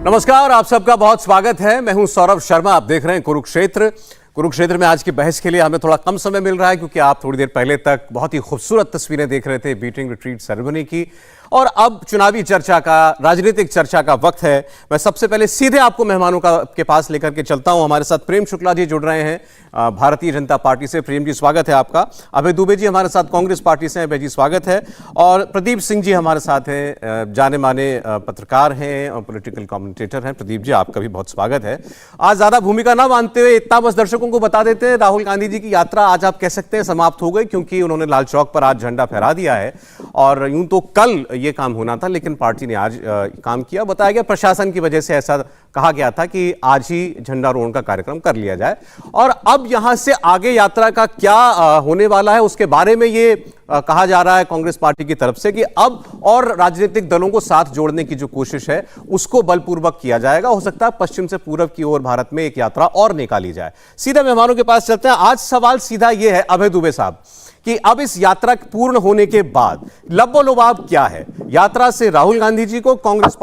नमस्कार, आप सबका बहुत स्वागत है। मैं हूं सौरभ शर्मा। आप देख रहे हैं कुरुक्षेत्र में आज की बहस के लिए हमें थोड़ा कम समय मिल रहा है क्योंकि आप थोड़ी देर पहले तक बहुत ही खूबसूरत तस्वीरें देख रहे थे बीटिंग रिट्रीट सेरेमनी की, और अब चुनावी चर्चा का, राजनीतिक चर्चा का वक्त है। मैं सबसे पहले सीधे आपको मेहमानों के पास लेकर के चलता हूं। हमारे साथ प्रेम शुक्ला जी जुड़ रहे हैं भारतीय जनता पार्टी से। प्रेम जी, स्वागत है आपका। अभय दुबे जी हमारे साथ कांग्रेस पार्टी से हैं। अभय जी, स्वागत है। और प्रदीप सिंह जी हमारे साथ हैं, जाने माने पत्रकार हैं और पॉलिटिकल कमेंटेटर हैं। प्रदीप जी, आपका भी बहुत स्वागत है। आज ज्यादा भूमिका ना मानते हुए इतना बस दर्शकों को बता देते हैं, राहुल गांधी जी की यात्रा आज आप कह सकते हैं समाप्त हो गई, क्योंकि उन्होंने लाल चौक पर आज झंडा फहरा दिया है। और यूं तो कल ये काम होना था, लेकिन पार्टी ने आज काम किया। बताया गया प्रशासन की वजह से ऐसा कहा गया था कि आज ही झंडारोहण का कार्यक्रम कर लिया जाए। और अब यहां से आगे यात्रा का क्या होने वाला है, उसके बारे में ये कहा जा रहा है कांग्रेस पार्टी की तरफ से कि अब और राजनीतिक दलों को साथ जोड़ने की जो कोशिश है उसको बलपूर्वक किया जाएगा। हो सकता है पश्चिम से पूरब की ओर भारत में एक यात्रा और निकाली जाए। सीधा मेहमानों के पास चलते हैं। आज सवाल सीधा यह है अभय दुबे साहब कि अब इस यात्रा पूर्ण होने के बाद लबोलुबाब क्या है? यात्रा से राहुल गांधी जी को, कांग्रेस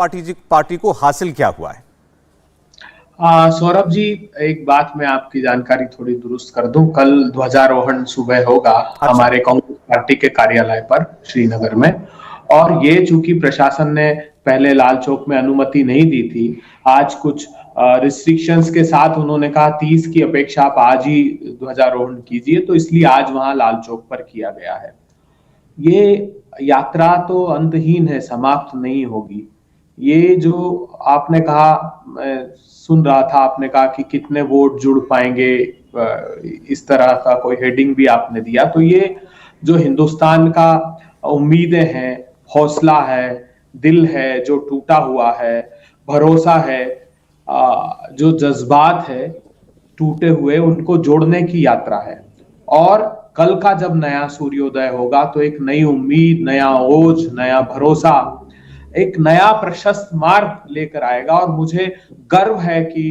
पार्टी को हासिल क्या हुआ है? सौरभ जी, एक बात मैं आपकी जानकारी थोड़ी दुरुस्त कर दूं। कल ध्वजारोहण सुबह होगा हमारे कांग्रेस पार्टी के कार्यालय पर श्रीनगर में, और ये चूंकि प्रशासन ने पहले लाल चौक में अनुमति नहीं दी थी, आज कुछ रिस्ट्रिक्शंस के साथ उन्होंने कहा 30 की अपेक्षा आप आज ही ध्वजारोहण कीजिए, तो इसलिए आज वहां लाल चौक पर किया गया है। ये यात्रा तो अंतहीन है, समाप्त नहीं होगी। ये जो आपने कहा, मैं सुन रहा था, आपने कहा कि कितने वोट जुड़ पाएंगे, इस तरह का कोई हेडिंग भी आपने दिया। तो ये जो हिंदुस्तान का उम्मीदें हैं, हौसला है, दिल है जो टूटा हुआ है, भरोसा है, जो जज्बात है टूटे हुए, उनको जोड़ने की यात्रा है। और कल का जब नया सूर्योदय होगा तो एक नई उम्मीद, नया ओज, नया भरोसा, एक नया प्रशस्त मार्ग लेकर आएगा। और मुझे गर्व है कि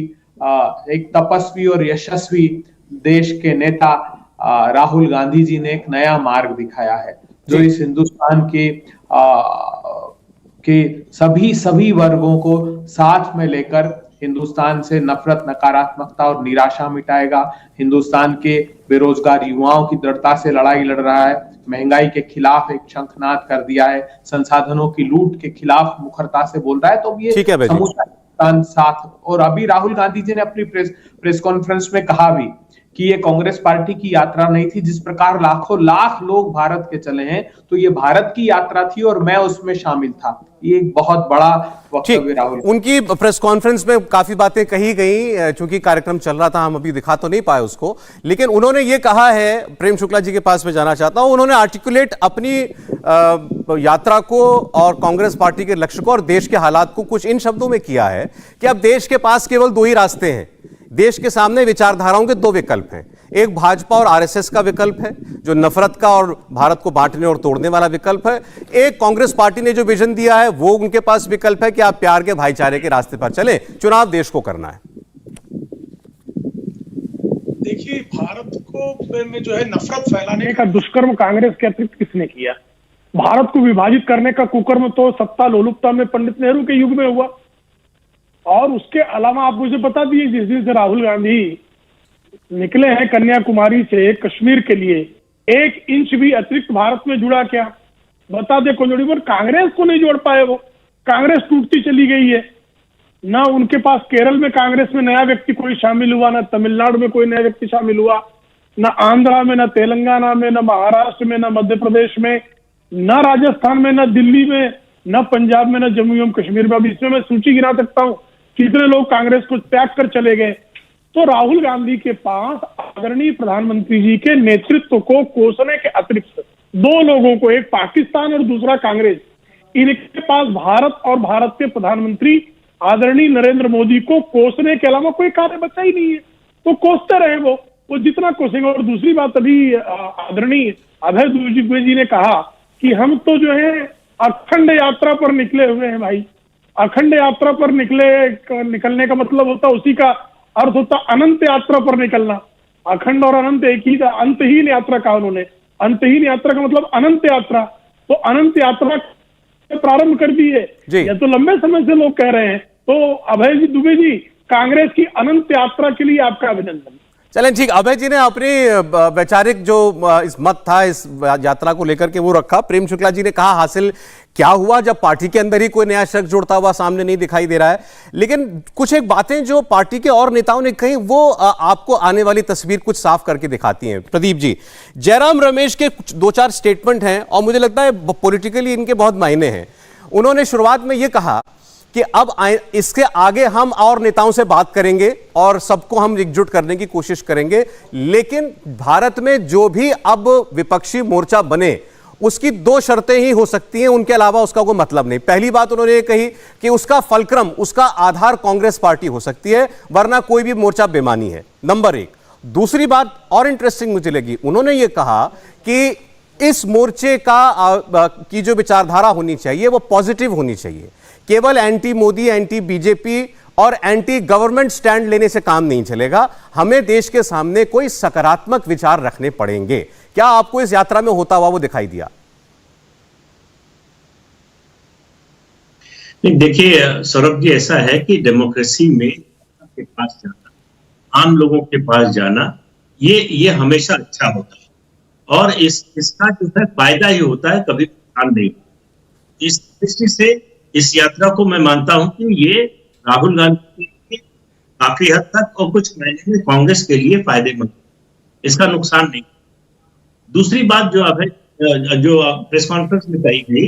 एक तपस्वी और यशस्वी देश के नेता राहुल गांधी जी ने एक नया मार्ग दिखाया है, जो इस हिंदुस्तान के सभी वर्गों को साथ में लेकर हिंदुस्तान से नफरत, नकारात्मकता और निराशा मिटाएगा। हिंदुस्तान के बेरोजगार युवाओं की दृढ़ता से लड़ाई लड़ रहा है, महंगाई के खिलाफ एक शंखनाद कर दिया है, संसाधनों की लूट के खिलाफ मुखरता से बोल रहा है। तो ये समूचा हिंदुस्तान साथ। और अभी राहुल गांधी जी ने अपनी प्रेस कॉन्फ्रेंस में कहा भी कि ये कांग्रेस पार्टी की यात्रा नहीं थी। जिस प्रकार लाखों लाख लोग भारत के चले हैं, तो ये भारत की यात्रा थी और मैं उसमें शामिल था। ये एक बहुत बड़ा वक्तव्य राहुल। उनकी प्रेस कॉन्फ्रेंस में काफी बातें कही गई, चूंकि कार्यक्रम चल रहा था, हम अभी दिखा तो नहीं पाए उसको, लेकिन उन्होंने ये कहा है, प्रेम शुक्ला जी के पास में जाना चाहता हूं, उन्होंने आर्टिकुलेट अपनी यात्रा को और कांग्रेस पार्टी के लक्ष्य को और देश के हालात को कुछ इन शब्दों में किया है कि अब देश के पास केवल दो ही रास्ते हैं। देश के सामने विचारधाराओं के दो विकल्प हैं, एक भाजपा और आरएसएस का विकल्प है जो नफरत का और भारत को बांटने और तोड़ने वाला विकल्प है, एक कांग्रेस पार्टी ने जो विजन दिया है वो उनके पास विकल्प है कि आप प्यार के, भाईचारे के रास्ते पर चले, चुनाव देश को करना है। देखिए, भारत को में जो है नफरत फैलाने का दुष्कर्म कांग्रेस के अतिरिक्त किसने किया? भारत को विभाजित करने का कुकर्म तो सत्ता लोलुपता में पंडित नेहरू के युग में हुआ। और उसके अलावा आप मुझे बता दिए, जिस दिन से राहुल गांधी निकले हैं कन्याकुमारी से कश्मीर के लिए, 1 इंच भी अतिरिक्त भारत में जुड़ा क्या? बता दे कौन जोड़ी? पर कांग्रेस को नहीं जोड़ पाए वो। कांग्रेस टूटती चली गई है। ना उनके पास केरल में कांग्रेस में नया व्यक्ति कोई शामिल हुआ, ना तमिलनाडु में कोई नया व्यक्ति शामिल हुआ, ना आंध्रा में, ना तेलंगाना में, ना महाराष्ट्र में, ना मध्य प्रदेश में, ना राजस्थान में, ना दिल्ली में, ना पंजाब में, ना जम्मू एवं कश्मीर में। अब इसमें मैं सूची गिना सकता हूं कितने लोग कांग्रेस को त्याग कर चले गए। तो राहुल गांधी के पास आदरणीय प्रधानमंत्री जी के नेतृत्व को कोसने के अतिरिक्त दो लोगों को, एक पाकिस्तान और दूसरा कांग्रेस, इनके पास भारत और भारत के प्रधानमंत्री आदरणीय नरेंद्र मोदी को कोसने के अलावा कोई कार्य बचा ही नहीं है। तो कोसते रहे वो जितना कोसेंगे। और दूसरी बात, अभी आदरणीय अभय दुबे जी ने कहा कि हम तो जो है अखंड यात्रा पर निकले हुए हैं। भाई, अखंड यात्रा पर निकलने का मतलब होता, उसी का अर्थ होता अनंत यात्रा पर निकलना। अखंड और अनंत एक ही था। अंतहीन यात्रा कहा उन्होंने। अंतहीन यात्रा का मतलब अनंत यात्रा। तो अनंत यात्रा प्रारंभ कर दी है। या तो लंबे समय से लोग कह रहे हैं तो अभय जी दुबे जी, कांग्रेस की अनंत यात्रा के लिए आपका अभिनंदन। चलें ठीक, अभय जी ने अपनी वैचारिक जो इस मत था इस यात्रा को लेकर के वो रखा। प्रेम शुक्ला जी ने कहा हासिल क्या हुआ जब पार्टी के अंदर ही कोई नया शख्स जुड़ता हुआ सामने नहीं दिखाई दे रहा है। लेकिन कुछ एक बातें जो पार्टी के और नेताओं ने कही वो आपको आने वाली तस्वीर कुछ साफ करके दिखाती हैं। प्रदीप जी, जयराम रमेश के कुछ 2-4 स्टेटमेंट हैं और मुझे लगता है पॉलिटिकली इनके बहुत मायने हैं। उन्होंने शुरुआत में ये कहा कि अब इसके आगे हम और नेताओं से बात करेंगे और सबको हम एकजुट करने की कोशिश करेंगे, लेकिन भारत में जो भी अब विपक्षी मोर्चा बने उसकी 2 शर्तें ही हो सकती हैं, उनके अलावा उसका कोई मतलब नहीं। पहली बात उन्होंने ये कही कि उसका फलक्रम, उसका आधार कांग्रेस पार्टी हो सकती है, वरना कोई भी मोर्चा बेमानी है, नंबर 1। दूसरी बात और इंटरेस्टिंग मुझे लगी, उन्होंने ये कहा कि इस मोर्चे की जो विचारधारा होनी चाहिए वो पॉजिटिव होनी चाहिए। केवल एंटी मोदी, एंटी बीजेपी और एंटी गवर्नमेंट स्टैंड लेने से काम नहीं चलेगा, हमें देश के सामने कोई सकारात्मक विचार रखने पड़ेंगे। क्या आपको इस यात्रा में होता हुआ वो दिखाई दिया? नहीं, देखिए सौरभ जी, ऐसा है कि डेमोक्रेसी में के पास जाना, आम लोगों के पास जाना, ये हमेशा अच्छा होता है और इसका जो है फायदा ही होता है, कभी नुकसान नहीं। इस दृष्टि से इस यात्रा को मैं मानता हूं कि ये राहुल गांधी के काफी हद तक और कुछ महीने में कांग्रेस के लिए फायदेमंद, इसका नुकसान नहीं। दूसरी बात जो प्रेस कॉन्फ्रेंस में कही गई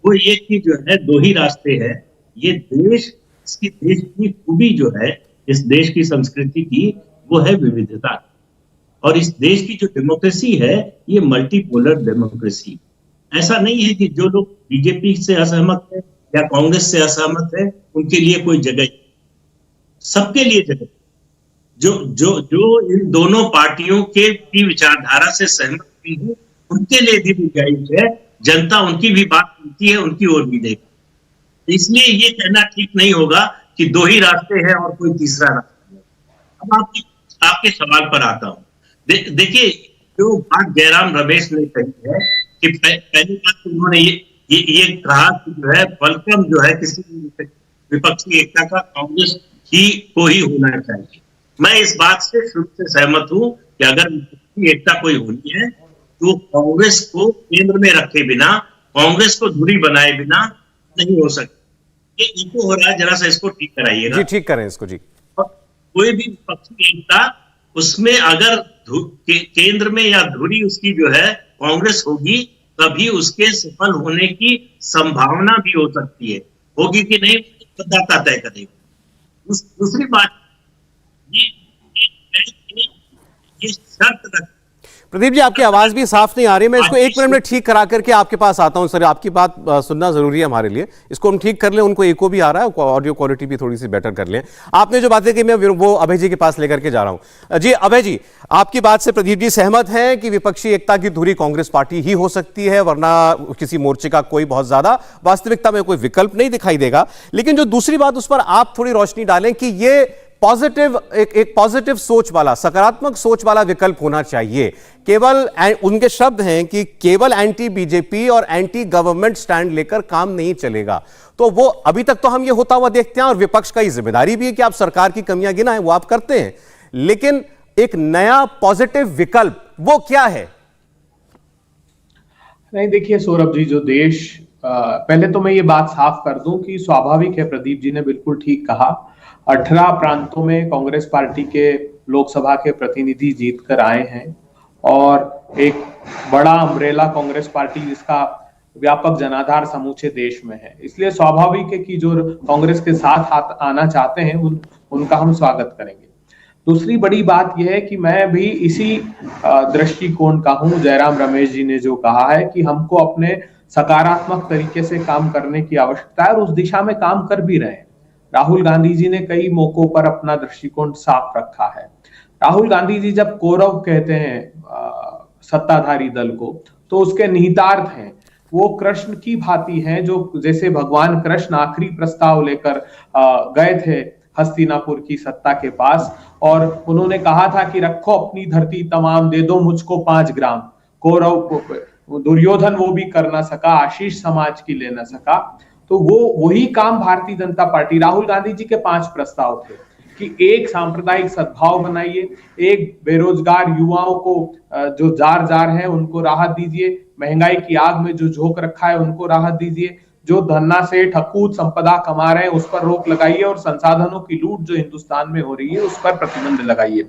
वो ये कि जो है 2 ही रास्ते हैं। ये देश की खूबी जो है, इस देश की संस्कृति की, वो है विविधता। और इस देश की जो डेमोक्रेसी है ये मल्टीपोलर डेमोक्रेसी। ऐसा नहीं है कि जो लोग बीजेपी से असहमत है या कांग्रेस से असहमत है उनके लिए कोई जगह, सबके लिए जगह। जो इन दोनों पार्टियों की विचारधारा से सहमत भी है उनके लिए भी गुंजाइश है। जनता उनकी भी बात सुनती है, उनकी ओर भी देखती। इसलिए ये कहना ठीक नहीं होगा कि 2 ही रास्ते हैं और कोई तीसरा रास्ता है। अब आपके सवाल पर आता हूं। देखिए, जो बात जयराम रमेश ने कही है कि पहली बात तो उन्होंने ये कहा कि जो है फलक्रम जो है किसी विपक्षी एकता का कांग्रेस को ही होना चाहिए। मैं इस बात से शुरू से सहमत हूं कि अगर विपक्षी एकता कोई होनी है तो कांग्रेस को केंद्र में रखे बिना, कांग्रेस को दूरी बनाए बिना नहीं हो सकती। ये इनको हो रहा है, जरा सा इसको ठीक कराइएगा जी। ठीक करें इसको जी। कोई भी विपक्षी एकता, उसमें अगर केंद्र में या धुरी उसकी जो है कांग्रेस होगी, तभी उसके सफल होने की संभावना भी हो सकती है। होगी कि नहीं, मतदाता तय करेगा। दूसरी बात, ये शर्त रख। प्रदीप जी, आपकी आवाज भी साफ नहीं आ रही। मैं इसको 1 मिनट में ठीक करा करके आपके पास आता हूं। सर, आपकी बात सुनना जरूरी है हमारे लिए। इसको हम ठीक कर लें, उनको एको भी आ रहा है, ऑडियो क्वालिटी भी थोड़ी सी बेटर कर लें। आपने जो बातें की मैं वो अभय जी के पास लेकर के जा रहा हूं। जी अभय जी, आपकी बात से प्रदीप जी सहमत हैं कि विपक्षी एकता की धुरी कांग्रेस पार्टी ही हो सकती है, वरना किसी मोर्चे का कोई बहुत ज्यादा वास्तविकता में कोई विकल्प नहीं दिखाई देगा। लेकिन जो दूसरी बात, उस पर आप थोड़ी रोशनी डालें कि ये पॉजिटिव, एक पॉजिटिव सोच वाला, सकारात्मक सोच वाला विकल्प होना चाहिए। केवल उनके शब्द हैं कि केवल एंटी बीजेपी और एंटी गवर्नमेंट स्टैंड लेकर काम नहीं चलेगा। तो वो अभी तक तो हम ये होता हुआ देखते हैं और विपक्ष का ये जिम्मेदारी भी है कि आप सरकार की कमियां गिनाएं, वो आप करते हैं। लेकिन एक नया पॉजिटिव विकल्प वो क्या है? नहीं, देखिए सौरभ जी, जो देश, पहले तो मैं ये बात साफ कर दूं कि स्वाभाविक है, प्रदीप जी ने बिल्कुल ठीक कहा, 18 प्रांतों में कांग्रेस पार्टी के लोकसभा के प्रतिनिधि जीत कर आए हैं और एक बड़ा अम्ब्रेला कांग्रेस पार्टी जिसका व्यापक जनाधार समूचे देश में है। इसलिए स्वाभाविक है कि जो कांग्रेस के साथ आना चाहते हैं उनका हम स्वागत करेंगे। दूसरी बड़ी बात यह है कि मैं भी इसी दृष्टिकोण का हूं। जयराम रमेश जी ने जो कहा है कि हमको अपने सकारात्मक तरीके से काम करने की आवश्यकता है और उस दिशा में काम कर भी रहे हैं। राहुल गांधी जी ने कई मौकों पर अपना दृष्टिकोण साफ रखा है। राहुल गांधी जी जब कौरव कहते हैं सत्ताधारी दल को, तो उसके निहितार्थ हैं वो कृष्ण की भांति हैं, जो जैसे भगवान कृष्ण आखिरी प्रस्ताव लेकर गए थे हस्तिनापुर की सत्ता के पास और उन्होंने कहा था कि रखो अपनी धरती तमाम, दे दो मुझको 5 ग्राम। कौरव दुर्योधन वो भी कर ना सका, आशीष समाज की ले ना सका। तो वो वही काम भारतीय जनता पार्टी, राहुल गांधी जी के 5 प्रस्ताव थे कि एक सांप्रदायिक सद्भाव बनाइए, एक बेरोजगार युवाओं को जो जार जार है उनको राहत दीजिए, महंगाई की आग में जो झोंक रखा है उनको राहत दीजिए, जो धन्ना से ठकूत संपदा कमा रहे हैं उस पर रोक लगाइए और संसाधनों की लूट जो हिंदुस्तान में हो रही है उस पर प्रतिबंध लगाइए।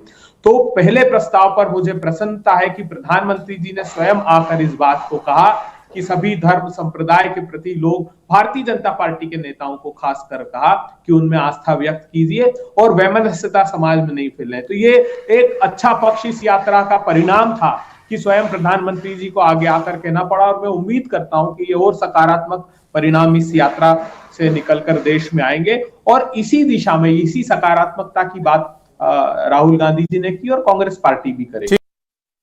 तो पहले प्रस्ताव पर मुझे प्रसन्नता है कि प्रधानमंत्री जी ने स्वयं आकर इस बात को कहा कि सभी धर्म संप्रदाय के प्रति लोग, भारतीय जनता पार्टी के नेताओं को खासकर कहा कि उनमें आस्था व्यक्त कीजिए और वैमनस्यता समाज में नहीं फैले। तो ये एक अच्छा पक्ष इस यात्रा का परिणाम था कि स्वयं प्रधानमंत्री जी को आगे आकर कहना पड़ा, और मैं उम्मीद करता हूं कि ये और सकारात्मक परिणाम इस यात्रा से निकलकर देश में आएंगे और इसी दिशा में, इसी सकारात्मकता की बात राहुल गांधी जी ने की और कांग्रेस पार्टी भी करेगी।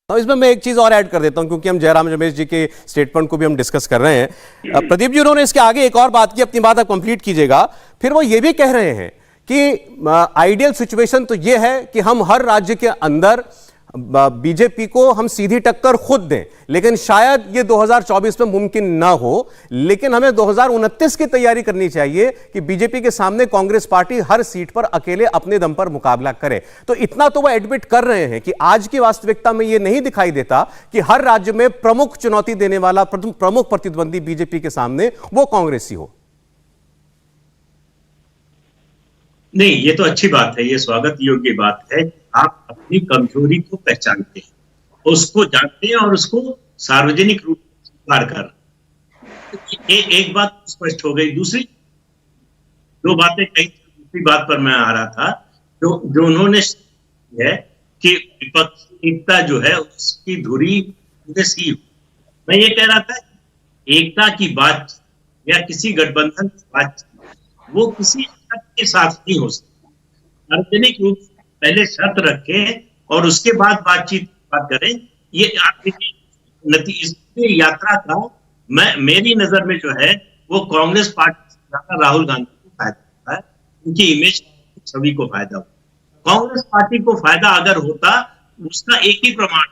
इसमें मैं एक चीज और ऐड कर देता हूं, क्योंकि हम जयराम रमेश जी के स्टेटमेंट को भी हम डिस्कस कर रहे हैं। प्रदीप जी, उन्होंने इसके आगे एक और बात की, अपनी बात आप कंप्लीट कीजिएगा। फिर वो ये भी कह रहे हैं कि आइडियल सिचुएशन तो ये है कि हम हर राज्य के अंदर बीजेपी को हम सीधी टक्कर खुद दें, लेकिन शायद ये 2024 में मुमकिन ना हो, लेकिन हमें 2029 की तैयारी करनी चाहिए कि बीजेपी के सामने कांग्रेस पार्टी हर सीट पर अकेले अपने दम पर मुकाबला करे। तो इतना तो वो एडमिट कर रहे हैं कि आज की वास्तविकता में ये नहीं दिखाई देता कि हर राज्य में प्रमुख चुनौती देने वाला, प्रमुख प्रतिद्वंदी बीजेपी के सामने वो कांग्रेस ही हो। नहीं, ये तो अच्छी बात है, ये स्वागत योग्य बात है। आप अपनी कमजोरी को पहचानते हैं, उसको जानते हैं और उसको सार्वजनिक रूप से स्वीकार कर। एक बात स्पष्ट हो गई। दूसरी दो बातें कही, दूसरी बात पर मैं आ रहा था, जो उन्होंने है कि विपक्षी एकता जो है उसकी धुरी सी। मैं ये कह रहा था, एकता की बात या किसी गठबंधन की बात वो किसी शर्त के साथ नहीं हो सकती। सार्वजनिक रूप से पहले शर्त रखें और उसके बाद बातचीत करें। ये आपकी यात्रा का मेरी नजर में जो है वो कांग्रेस पार्टी से ज्यादा राहुल गांधी को फायदा होता है, उनकी इमेज छवि को फायदा होता। कांग्रेस पार्टी को फायदा अगर होता, उसका एक ही प्रमाण,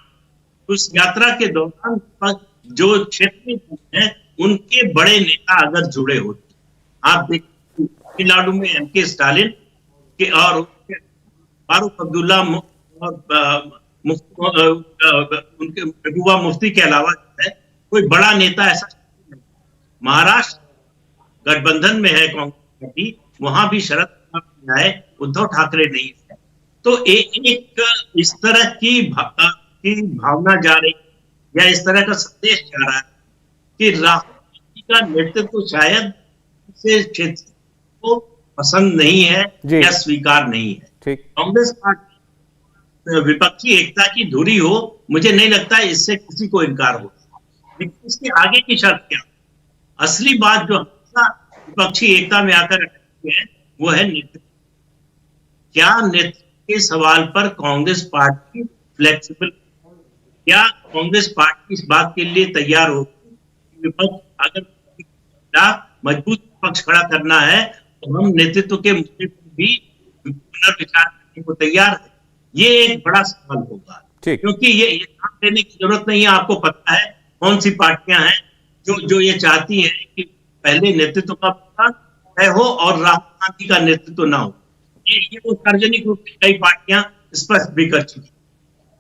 उस यात्रा के दौरान जो क्षेत्र में है उनके बड़े नेता अगर जुड़े होते। आप देखिए तमिलनाडु में एम.के. स्टालिन के और फारूक अब्दुल्ला और उनके महबूबा मुफ्ती के अलावा है कोई बड़ा नेता ऐसा नहीं। महाराष्ट्र गठबंधन में है कांग्रेस पार्टी, वहां भी शरद पवार है, उद्धव ठाकरे नहीं है। तो एक इस तरह की भावना जा रही या इस तरह का संदेश जा रहा है कि राहुल का नेतृत्व शायद इस क्षेत्र को पसंद नहीं है या स्वीकार नहीं है। कांग्रेस पार्टी विपक्षी एकता की धुरी हो, मुझे नहीं लगता इससे किसी को इनकार हो। लेकिन इसके आगे की शर्त क्या? असली बात जो हमेशा विपक्षी एकता में आकर है वो है नेतृत्व। क्या नेतृत्व के सवाल पर कांग्रेस पार्टी फ्लेक्सिबल? क्या कांग्रेस पार्टी इस बात के लिए तैयार होगी विपक्ष अगर मजबूत पक्ष खड़ा करना है तो हम नेतृत्व के मुद्दे पर भी पुनर्विचार करने को तैयार है? ये एक बड़ा सवाल होगा, क्योंकि ये नाम देने की जरूरत नहीं है। आपको पता है कौन सी पार्टियां हैं जो ये चाहती हैं कि पहले नेतृत्व का तय हो और राहुल गांधी का नेतृत्व ना हो। ये वो सार्वजनिक रूप से कई पार्टियां स्पष्ट भी कर चुकी।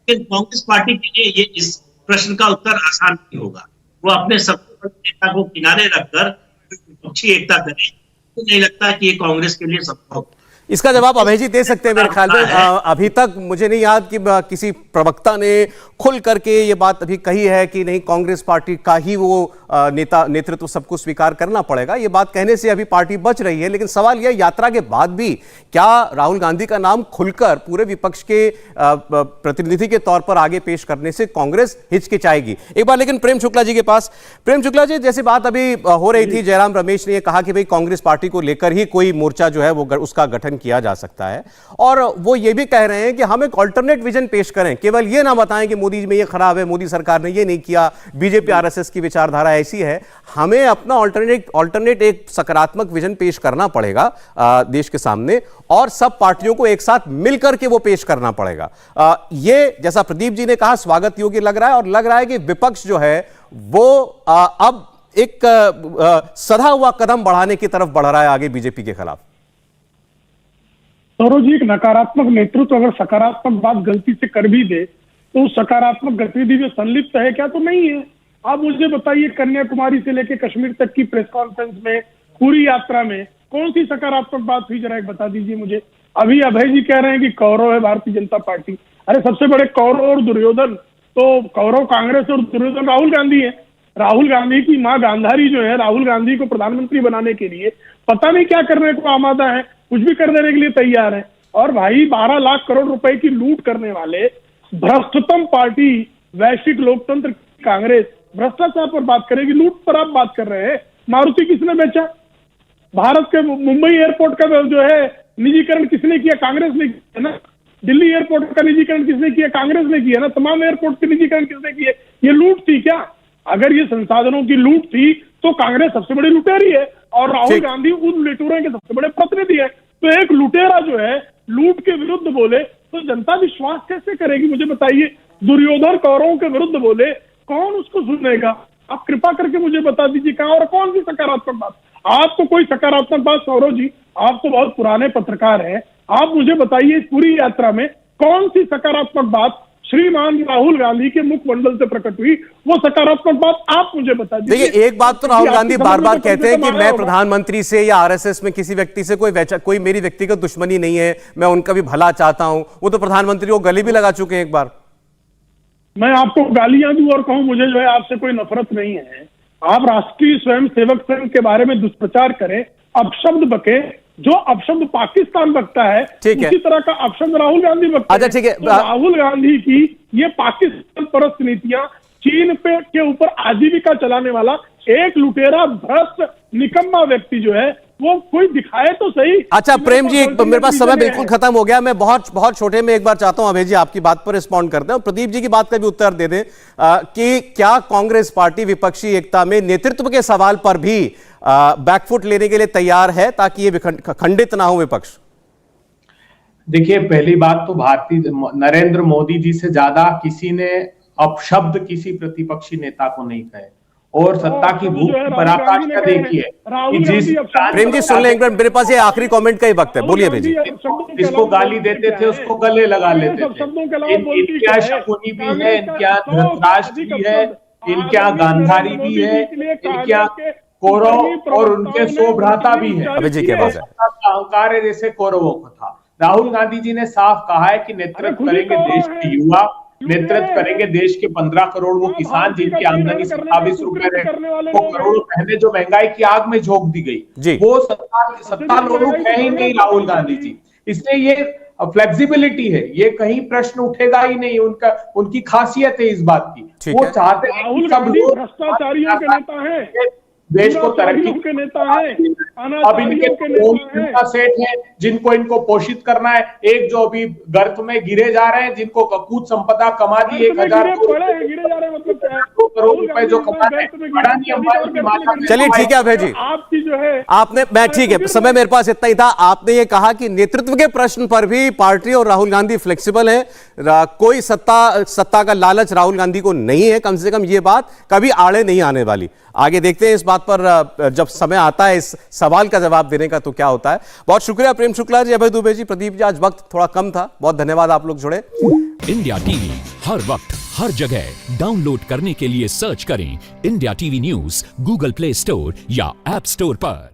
लेकिन कांग्रेस पार्टी के लिए ये इस प्रश्न का उत्तर आसान नहीं होगा। वो अपने सबसे बड़े नेता को किनारे रखकर विपक्षी एकता करें, तो नहीं लगता कि ये कांग्रेस के लिए संभव। इसका जवाब अभय जी दे सकते हैं मेरे ख्याल में। अभी तक मुझे नहीं याद कि किसी प्रवक्ता ने खुल करके ये बात अभी कही है कि नहीं कांग्रेस पार्टी का ही वो नेतृत्व सबको स्वीकार करना पड़ेगा। ये बात कहने से अभी पार्टी बच रही है, लेकिन सवाल यह यात्रा के बाद भी क्या राहुल गांधी का नाम खुलकर पूरे विपक्ष के प्रतिनिधि के तौर पर आगे पेश करने से कांग्रेस हिचकिचाएगी? एक बार लेकिन प्रेम शुक्ला जी के पास। प्रेम शुक्ला जी, जैसे बात अभी हो रही थी, जयराम रमेश ने यह कहा कि भाई कांग्रेस पार्टी को लेकर ही कोई मोर्चा जो है वो उसका गठन किया जा सकता है, और वो ये भी कह रहे हैं कि हम एक अल्टरनेट विजन पेश करें, केवल ये ना बताएं कि मोदी में ये खराब है, मोदी सरकार ने ये नहीं किया, बीजेपी आरएसएस की विचारधारा ऐसी है। हमें अपना अल्टरनेट एक सकारात्मक विजन पेश करना पड़ेगा देश के सामने, और सब पार्टियों को एक साथ मिलकर के वो पेश करना पड़ेगा। ये जैसा प्रदीप जी ने कहा स्वागत योग्य लग रहा है, और लग रहा है कि विपक्ष जो है वो अब एक सधा हुआ कदम बढ़ाने की तरफ बढ़ रहा है आगे बीजेपी के खिलाफ। सौरभ जी, एक नकारात्मक नेतृत्व अगर सकारात्मक बात गलती से कर भी दे तो उस सकारात्मक गतिविधि में संलिप्त है क्या? तो नहीं है। आप मुझे बताइए, कन्याकुमारी से लेकर कश्मीर तक की प्रेस कॉन्फ्रेंस में, पूरी यात्रा में कौन सी सकारात्मक बात हुई? जरा एक बता दीजिए मुझे। अभी अभय जी कह रहे हैं कि कौरव है भारतीय जनता पार्टी। अरे सबसे बड़े कौरव और दुर्योधन तो कौरव कांग्रेस और दुर्योधन राहुल गांधी है। राहुल गांधी की मां गांधारी जो है, राहुल गांधी को प्रधानमंत्री बनाने के लिए पता नहीं क्या करने को आमादा है, कुछ भी कर देने के लिए तैयार है। और भाई 12 लाख करोड़ रुपए की लूट करने वाले भ्रष्टतम पार्टी वैश्विक लोकतंत्र कांग्रेस भ्रष्टाचार पर बात करेगी, लूट पर आप बात कर रहे हैं। मारुति किसने बेचा? भारत के मुंबई एयरपोर्ट का जो है निजीकरण किसने किया? कांग्रेस ने किया ना। दिल्ली एयरपोर्ट का निजीकरण किसने किया? कांग्रेस ने किया ना। तमाम एयरपोर्ट के निजीकरण किसने किए? ये लूट थी क्या? अगर ये संसाधनों की लूट थी तो कांग्रेस सबसे बड़ी लुटेरी है और राहुल गांधी उन लुटेरों के सबसे बड़े प्रतिनिधि है। तो एक लुटेरा जो है लूट के विरुद्ध बोले तो जनता विश्वास कैसे करेगी? मुझे बताइए। दुर्योधन कौरवों के विरुद्ध बोले, कौन उसको सुनेगा? आप कृपा करके मुझे बता दीजिए कहां और कौन सी सकारात्मक बात? आपको कोई सकारात्मक बात, सौरभ जी आप तो बहुत पुराने पत्रकार हैं, आप मुझे बताइए इस पूरी यात्रा में कौन सी सकारात्मक बात श्रीमान राहुल गांधी के मुखमंडल से प्रकट हुई? वो सकारात्मक बात आप मुझे बता दीजिए। देखिए, एक बात तो राहुल गांधी बार बार कहते हैं कि मैं प्रधानमंत्री से या आरएसएस में किसी व्यक्ति से कोई मेरी व्यक्तिगत दुश्मनी नहीं है, मैं उनका भी भला चाहता हूं। वो तो प्रधानमंत्री को गले भी लगा चुके हैं एक बार। मैं आपको गालियां दूं और कहूं मुझे जो है आपसे कोई नफरत नहीं है, आप राष्ट्रीय स्वयंसेवक संघ के बारे में दुष्प्रचार करें, अपशब्द बके, जो अपशब्द पाकिस्तान बकता है उसी तरह का अपशब्द राहुल गांधी बकते हैं। अच्छा ठीक है। तो राहुल गांधी की ये पाकिस्तान परस्त नीतियां, चीन पे के ऊपर आजीविका चलाने वाला एक लुटेरा भ्रष्ट निकम्मा व्यक्ति जो है वो कोई दिखाए तो सही। अच्छा प्रेम जी, मेरे पास समय बिल्कुल खत्म हो गया। मैं बहुत छोटे में एक बार चाहता हूं अभय जी आपकी बात पर रिस्पॉन्ड करते हैं और प्रदीप जी की बात का भी उत्तर दे दें कि क्या कांग्रेस पार्टी विपक्षी एकता में नेतृत्व के सवाल पर भी बैकफुट लेने के लिए तैयार है ताकि ये खंडित ना हो विपक्ष? देखिए, पहली बात तो भारतीय नरेंद्र मोदी जी से ज्यादा किसी ने अपशब्द किसी प्रतिपक्षी नेता को नहीं कहे और सत्ता की भूख की पराकाष्ठा देखिए कि जिस प्रेम जी सुन लें एक बार, मेरे पास ये आखिरी कमेंट का ही वक्त है, बोलिए भाई जी। जिसको गाली देते थे उसको गले लगा लेते थे। इनके यहाँ शकुनी भी है, इनके यहाँ धृतराष्ट्र भी है, इनके यहाँ गांधारी भी है, इनके यहाँ कौरव और उनके सो भ्राता भी है। अभय जी क्या बात है? अहंकार है जैसे कौरवों को था। राहुल गांधी जी ने साफ कहा है कि नेतृत्व करेंगे देश के युवा, नेतृत्व करेंगे देश के 15 करोड़ वो किसान जिनकी आमदनी 27 रुपए वो करोड़ों पहले जो महंगाई की आग में झोंक दी गई, वो सत्ता लोलुप है ही नहीं राहुल गांधी जी। इसलिए ये फ्लेक्सिबिलिटी है, ये कहीं प्रश्न उठेगा ही नहीं। उनकी खासियत है इस बात की, वो चाहते हैं राहुल गांधी भ्रष्टाचारियों के नेता हैं, देश को तरक्की के नेता है। अब इनके सेठ है जिनको इनको पोषित करना है। एक जो अभी गर्त में गिरे जा रहे हैं, जिनको कूच संपदा कमा दी 1000 करोड़ रुपए जो कमा रहे हैं। चलिए ठीक है अभय जी, आपकी जो है आपने मैं ठीक है, समय मेरे पास इतना ही था। आपने ये कहा कि नेतृत्व के प्रश्न पर भी पार्टी और राहुल गांधी फ्लेक्सिबल है, कोई सत्ता का लालच राहुल गांधी को नहीं है, कम से कम ये बात कभी आड़े नहीं आने वाली। आगे देखते हैं इस बात पर जब समय आता है इस सवाल का जवाब देने का तो क्या होता है। बहुत शुक्रिया प्रेम शुक्ला जी, अभय दुबे जी, प्रदीप जी, आज वक्त थोड़ा कम था, बहुत धन्यवाद आप लोग जुड़े। इंडिया टीवी हर वक्त हर जगह डाउनलोड करने के लिए सर्च करें India TV news Google play store या ऐप स्टोर पर।